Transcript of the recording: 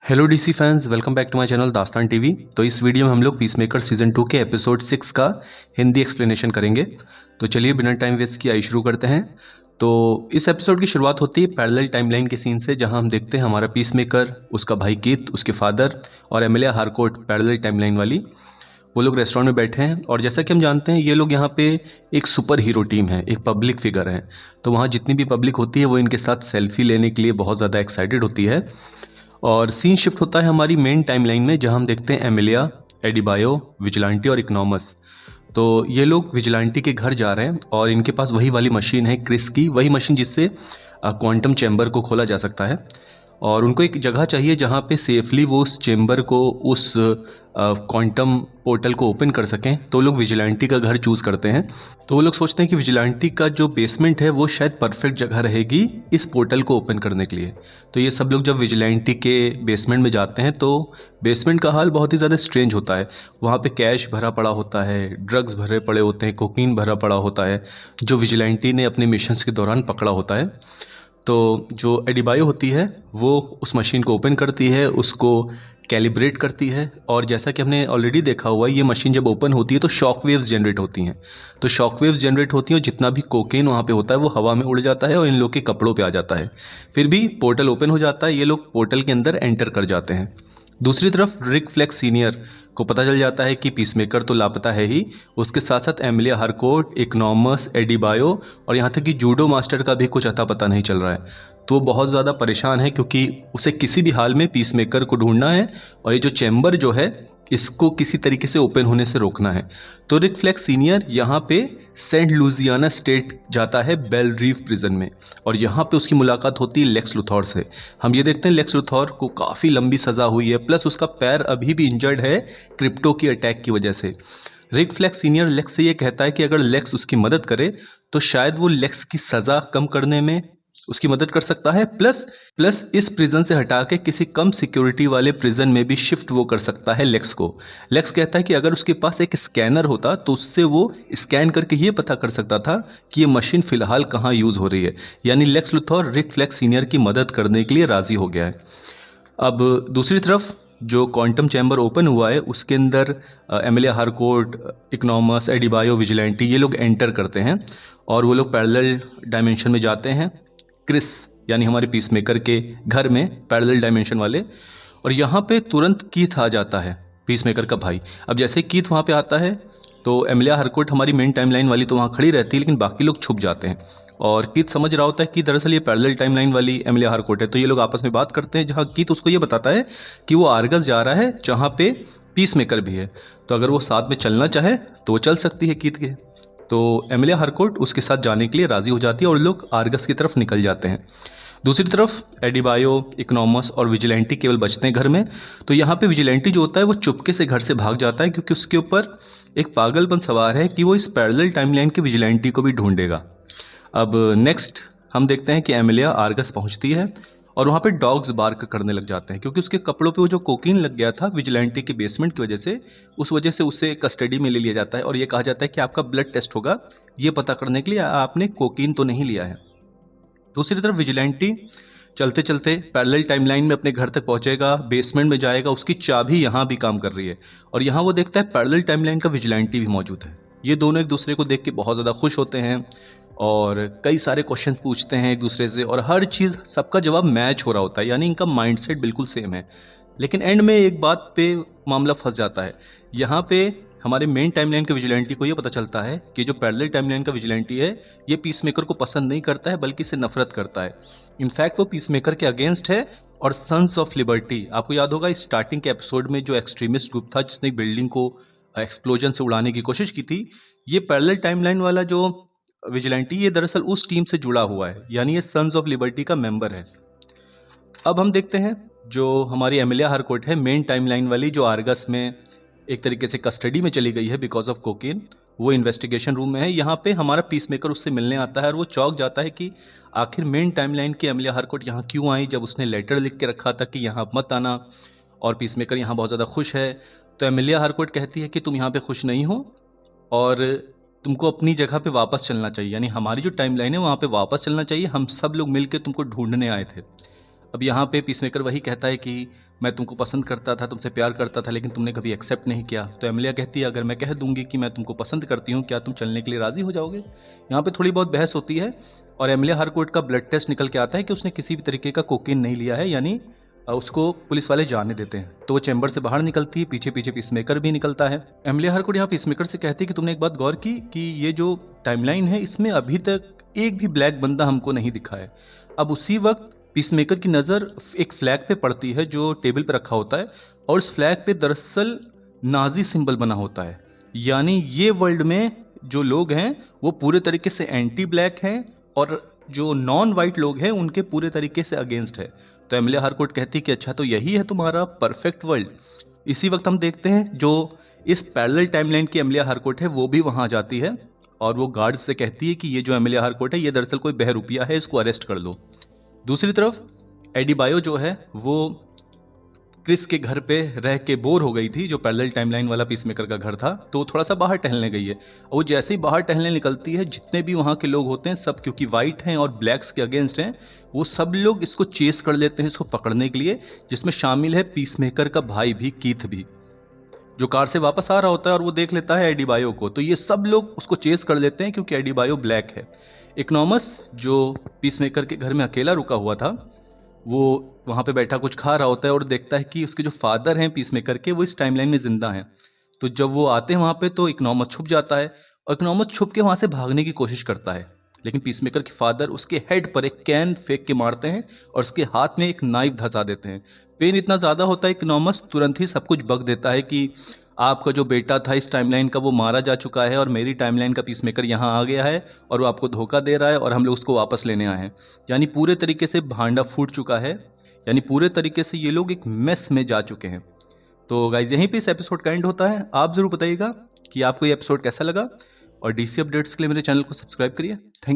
Hello DC fans, welcome back to my channel Dastaan TV. तो इस video में हम लोग पीसमेकर सीजन 2 के एपिसोड 6 का हिंदी एक्सप्लेनेशन करेंगे। तो चलिए बिना टाइम वेस्ट किए शुरू करते हैं। तो इस एपिसोड की शुरुआत होती है पैरेलल टाइमलाइन के सीन से, जहां हम देखते हैं हमारा पीसमेकर, उसका भाई कीथ, उसके फादर और एमिलिया हारकोर्ट पैरेलल टाइमलाइन वाली वो लोग रेस्टोरेंट में बैठे हैं। और जैसा कि हम जानते हैं ये लोग यहाँ पे एक सुपर हीरो टीम है, एक पब्लिक फिगर है। तो वहाँ जितनी भी पब्लिक होती है वो इनके साथ सेल्फी लेने के लिए बहुत ज़्यादा एक्साइटेड होती है। और सीन शिफ्ट होता है हमारी मेन टाइमलाइन में, जहां हम देखते हैं एमिलिया, एडिबायो, विजिलांटी और इकोनॉमस। तो ये लोग विजिलांटी के घर जा रहे हैं और इनके पास वही वाली मशीन है क्रिस की, वही मशीन जिससे क्वांटम चैम्बर को खोला जा सकता है। और उनको एक जगह चाहिए जहाँ पे सेफली वो उस चेम्बर को, उस क्वांटम पोर्टल को ओपन कर सकें। तो लोग विजिलेंटी का घर चूज़ करते हैं। तो वो लोग सोचते हैं कि विजिलेंटी का जो बेसमेंट है वो शायद परफेक्ट जगह रहेगी इस पोर्टल को ओपन करने के लिए। तो ये सब लोग जब विजिलेंटी के बेसमेंट में जाते हैं तो बेसमेंट का हाल बहुत ही ज़्यादा स्ट्रेंज होता है। वहाँ पे कैश भरा पड़ा होता है, ड्रग्स भरे पड़े होते हैं, कोकीन भरा पड़ा होता है, जो विजिलेंटी ने अपने मिशंस के दौरान पकड़ा होता है। तो जो एडिबायो होती है वो उस मशीन को ओपन करती है, उसको कैलिब्रेट करती है। और जैसा कि हमने ऑलरेडी देखा हुआ है, ये मशीन जब ओपन होती है तो शॉक वेव्स जनरेट होती हैं। तो शॉक वेव्स जनरेट होती हैं और जितना भी कोकेन वहाँ पे होता है वो हवा में उड़ जाता है और इन लोग के कपड़ों पे आ जाता है। फिर भी पोर्टल ओपन हो जाता है, ये लोग पोर्टल के अंदर एंटर कर जाते हैं। दूसरी तरफ रिक फ्लेक्स सीनियर को पता चल जाता है कि पीसमेकर तो लापता है ही, उसके साथ साथ एमिलिया हारकोर्ट, इकोनॉमस, एडिबायो और यहाँ तक कि जूडो मास्टर का भी कुछ अता पता नहीं चल रहा है। तो वो बहुत ज़्यादा परेशान है क्योंकि उसे किसी भी हाल में पीसमेकर को ढूंढना है और ये जो चैम्बर जो है इसको किसी तरीके से ओपन होने से रोकना है। तो रिक फ्लेक्स सीनियर यहाँ पे सेंट लुजियाना स्टेट जाता है बेल रीफ प्रिजन में, और यहाँ पे उसकी मुलाकात होती है लेक्स लुथॉर से। हम ये देखते हैं लेक्स लुथॉर को काफ़ी लंबी सज़ा हुई है, प्लस उसका पैर अभी भी इंजर्ड है क्रिप्टो की अटैक की वजह से। रिक फ्लेक्स सीनियर लेक्स से ये कहता है कि अगर लेक्स उसकी मदद करे तो शायद वो लेक्स की सज़ा कम करने में उसकी मदद कर सकता है, प्लस इस प्रिजन से हटा के किसी कम सिक्योरिटी वाले प्रिजन में भी शिफ्ट वो कर सकता है लेक्स को। लेक्स कहता है कि अगर उसके पास एक स्कैनर होता तो उससे वो स्कैन करके ये पता कर सकता था कि ये मशीन फिलहाल कहाँ यूज़ हो रही है। यानी लेक्स लुथॉर रिक फ्लेक्स सीनियर की मदद करने के लिए राज़ी हो गया है। अब दूसरी तरफ जो क्वांटम चैम्बर ओपन हुआ है उसके अंदर एमिलिया हारकोर्ट, इकोनॉमस, एडिबायो, विजिलेंटी ये लोग एंटर करते हैं और वो लोग पैरेलल डायमेंशन में जाते हैं, क्रिस यानी हमारे पीसमेकर के घर में, पैरेलल डायमेंशन वाले। और यहाँ पे तुरंत कीथ आ जाता है, पीसमेकर का भाई। अब जैसे कीथ वहाँ पे आता है तो एमिलिया हारकोर्ट हमारी मेन टाइमलाइन वाली तो वहाँ खड़ी रहती है, लेकिन बाकी लोग छुप जाते हैं। और कीथ समझ रहा होता है कि दरअसल ये पैरेलल टाइमलाइन वाली एमिलिया हारकोर्ट है। तो ये लोग आपस में बात करते हैं, जहाँ कीथ उसको ये बताता है कि वो आर्गस जा रहा है जहाँ पे पीसमेकर भी है, तो अगर वो साथ में चलना चाहे तो वो चल सकती है कीथ के। तो एमिलिया हारकोर्ट उसके साथ जाने के लिए राज़ी हो जाती है और लोग आर्गस की तरफ निकल जाते हैं। दूसरी तरफ एडिबायो, इकोनॉमस और विजिलेंटी केवल बचते हैं घर में। तो यहाँ पे विजिलेंटी जो होता है वो चुपके से घर से भाग जाता है, क्योंकि उसके ऊपर एक पागलपन सवार है कि वो इस पैरेलल टाइमलाइन के विजिलेंटी को भी ढूंढेगा। अब नेक्स्ट हम देखते हैं कि एमिलिया आर्गस पहुँचती है और वहाँ पे डॉग्स बार्क करने लग जाते हैं, क्योंकि उसके कपड़ों पे वो जो कोकीन लग गया था विजिलेंटी के बेसमेंट की वजह से, उस वजह से उसे कस्टडी में ले लिया जाता है और ये कहा जाता है कि आपका ब्लड टेस्ट होगा ये पता करने के लिए आपने कोकीन तो नहीं लिया है। दूसरी तरफ विजिलेंटी चलते चलते पैरेलल टाइमलाइन में अपने घर तक पहुंचेगा, बेसमेंट में जाएगा, उसकी चाबी यहाँ भी काम कर रही है और यहाँ वो देखता है पैरेलल टाइमलाइन का विजिलेंटी भी मौजूद है। ये दोनों एक दूसरे को देख के बहुत ज़्यादा खुश होते हैं और कई सारे क्वेश्चन पूछते हैं एक दूसरे से, और हर चीज़ सबका जवाब मैच हो रहा होता है, यानी इनका माइंडसेट बिल्कुल सेम है। लेकिन एंड में एक बात पे मामला फंस जाता है। यहाँ पे हमारे मेन टाइमलाइन के विजिलेंटी को ये पता चलता है कि जो पैरेलल टाइमलाइन का विजिलेंटी है ये पीसमेकर को पसंद नहीं करता है, बल्कि इससे नफरत करता है। इनफैक्ट वो पीसमेकर के अगेंस्ट है। और सन्स ऑफ लिबर्टी, आपको याद होगा स्टार्टिंग के एपिसोड में जो एक्सट्रीमिस्ट ग्रुप था जिसने बिल्डिंग को एक्सप्लोजन से उड़ाने की कोशिश की थी, ये पैरेलल टाइमलाइन वाला जो विजिलेंटी ये दरअसल उस टीम से जुड़ा हुआ है, यानी ये सन्स ऑफ लिबर्टी का मेंबर है। अब हम देखते हैं जो हमारी एमिलिया हारकोर्ट है मेन टाइमलाइन वाली, जो आर्गस में एक तरीके से कस्टडी में चली गई है बिकॉज ऑफ कोकेन, वो इन्वेस्टिगेशन रूम में है। यहाँ पे हमारा पीसमेकर उससे मिलने आता है और वो चौंक जाता है कि आखिर मेन टाइमलाइन की एमिलिया हारकोर्ट यहाँ क्यों आई, जब उसने लेटर लिख के रखा था कि यहाँ मत आना, और पीसमेकर यहाँ बहुत ज़्यादा खुश है। तो एमिलिया हारकोर्ट कहती है कि तुम यहाँ पे खुश नहीं हो और तुमको अपनी जगह पे वापस चलना चाहिए, यानी हमारी जो टाइमलाइन है वहाँ पे वापस चलना चाहिए, हम सब लोग मिलकर तुमको ढूंढने आए थे। अब यहाँ पे पीसमेकर वही कहता है कि मैं तुमको पसंद करता था, तुमसे प्यार करता था, लेकिन तुमने कभी एक्सेप्ट नहीं किया। तो एमिलिया कहती है अगर मैं कह दूंगी कि मैं तुमको पसंद करती हूँ, क्या तुम चलने के लिए राज़ी हो जाओगे। यहाँ पे थोड़ी बहुत बहस होती है और एमिलिया हारकोर्ट का ब्लड टेस्ट निकल के आता है कि उसने किसी भी तरीके का कोकीन नहीं लिया है, यानी उसको पुलिस वाले जाने देते हैं। तो वो चैम्बर से बाहर निकलती है, पीछे पीछे पीसमेकर भी निकलता है। एमिलिया हारकोर्ट यहाँ पीसमेकर से कहती है कि तुमने एक बात गौर की कि ये जो टाइमलाइन है इसमें अभी तक एक भी ब्लैक बंदा हमको नहीं दिखा है। अब उसी वक्त पीसमेकर की नज़र एक फ्लैग पे पड़ती है जो टेबल पे रखा होता है, और उस फ्लैग पे दरअसल नाजी सिंबल बना होता है, यानी ये वर्ल्ड में जो लोग हैं वो पूरे तरीके से एंटी ब्लैक हैं और जो नॉन वाइट लोग हैं उनके पूरे तरीके से अगेंस्ट है। तो एमिलिया हारकोर्ट कहती है कि अच्छा तो यही है तुम्हारा परफेक्ट वर्ल्ड। इसी वक्त हम देखते हैं जो इस पैरेलल टाइमलाइन की एमिलिया हारकोर्ट है वो भी वहाँ आ जाती है और वो गार्ड्स से कहती है कि ये जो एमिलिया हारकोर्ट है ये दरअसल कोई बहरूपिया है, इसको अरेस्ट कर लो। दूसरी तरफ एडिबायो जो है वो क्रिस के घर पे रह के बोर हो गई थी, जो पैरेलल टाइमलाइन वाला पीसमेकर का घर था, तो थोड़ा सा बाहर टहलने गई है। और वो जैसे ही बाहर टहलने निकलती है, जितने भी वहाँ के लोग होते हैं सब क्योंकि वाइट हैं और ब्लैक्स के अगेंस्ट हैं, वो सब लोग इसको चेस कर लेते हैं इसको पकड़ने के लिए, जिसमें शामिल है पीसमेकर का भाई भी, कीथ भी, जो कार से वापस आ रहा होता है और वो देख लेता है एडिबायो को। तो ये सब लोग उसको चेस कर लेते हैं क्योंकि एडिबायो ब्लैक है। इकोनॉमस जो पीसमेकर के घर में अकेला रुका हुआ था, वो वहाँ पे बैठा कुछ खा रहा होता है और देखता है कि उसके जो फादर हैं पीसमेकर के वो इस टाइमलाइन में जिंदा हैं। तो जब वो आते हैं वहाँ पे तो इकोनॉमस छुप जाता है और इकोनॉमस छुप के वहाँ से भागने की कोशिश करता है, लेकिन पीसमेकर के फादर उसके हेड पर एक कैन फेंक के मारते हैं और उसके हाथ में एक नाइफ धंसा देते हैं। पेन इतना ज़्यादा होता है इकोनॉमस तुरंत ही सब कुछ बक देता है कि आपका जो बेटा था इस टाइमलाइन का वो मारा जा चुका है और मेरी टाइमलाइन का पीसमेकर यहाँ आ गया है और वो आपको धोखा दे रहा है और हम लोग उसको वापस लेने आए हैं। यानी पूरे तरीके से भांडा फूट चुका है, यानी पूरे तरीके से ये लोग एक मेस में जा चुके हैं। तो गाइज यहीं पे इस एपिसोड का एंड होता है। आप ज़रूर बताइएगा कि आपको ये एपिसोड कैसा लगा और डीसी अपडेट्स के लिए मेरे चैनल को सब्सक्राइब करिए। थैंक